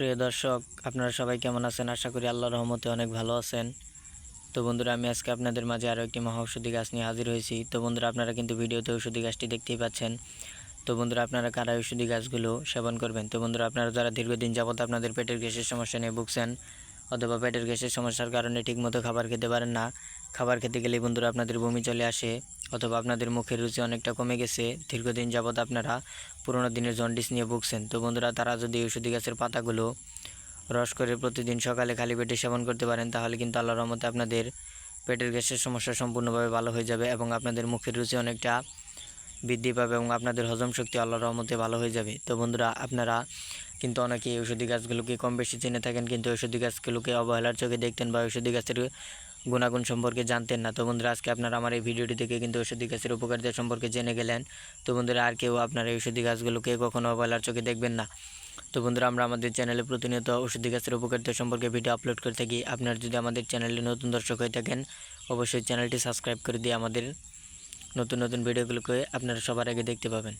প্রিয় দর্শক, আপনারা সবাই কেমন আছেন? আশা করি আল্লাহর রহমতে অনেক ভালো আছেন। তো বন্ধুরা, আমি আজকে আপনাদের মাঝে আরও একটি মহা ঔষধি গাছ নিয়ে হাজির হয়েছি। তো বন্ধুরা, আপনারা কিন্তু ভিডিওতে ঔষধি গাছটি দেখতেই পাচ্ছেন। তো বন্ধুরা, আপনারা কারা ঔষধি গাছগুলো সেবন করবেন? তো বন্ধুরা, আপনারা যারা দীর্ঘদিন যাবত আপনাদের পেটের গ্যাসের সমস্যা নিয়ে ভুগছেন অথবা পেটের গ্যাসের সমস্যার কারণে ঠিকমতো খাবার খেতে পারেন না, খাবার খেতে গেলেই বন্ধুরা আপনাদের বমি চলে আসে, অথবা আপনাদের মুখের রুচি অনেকটা কমে গেছে, দীর্ঘদিন যাবত আপনারা পুরোনো দিনের জন্ডিস নিয়ে ভুগছেন, তো বন্ধুরা তারা যদি ঔষধি গাছের পাতাগুলো রস করে প্রতিদিন সকালে খালি পেটে সেবন করতে পারেন, তাহলে কিন্তু আল্লাহর রহমতে আপনাদের পেটের গ্যাসের সমস্যা সম্পূর্ণভাবে ভালো হয়ে যাবে এবং আপনাদের মুখের রুচি অনেকটা বৃদ্ধি পাবে এবং আপনাদের হজম শক্তি আল্লাহর রহমতে ভালো হয়ে যাবে। তো বন্ধুরা, আপনারা কিন্তু অনেকেই ঔষধি গাছগুলোকে কম বেশি চিনে থাকেন, কিন্তু ঔষধি গাছগুলোকে অবহেলার চোখে দেখতেন বা ঔষধি গাছের গুণাগুণ সম্পর্কে জানতেন না। তো বন্ধুরা, আজকে আপনারা আমার এই ভিডিওটি থেকে কিন্তু ঔষধি গাছের উপকারিতা সম্পর্কে জেনে গেলেন। তো বন্ধুরা, আর কেউ আপনার এই ঔষধি গাছগুলোকে কখনো অবহেলার চোখে দেখবেন না। তো বন্ধুরা, আমরা আমাদের চ্যানেলে প্রতিনিয়ত ঔষধি গাছের উপকারিতা সম্পর্কে ভিডিও আপলোড করে থাকি। আপনারা যদি আমাদের চ্যানেলে নতুন দর্শক হয়ে থাকেন, অবশ্যই চ্যানেলটি সাবস্ক্রাইব করে দিয়ে আমাদের নতুন নতুন ভিডিওগুলোকে আপনারা সবার আগে দেখতে পাবেন।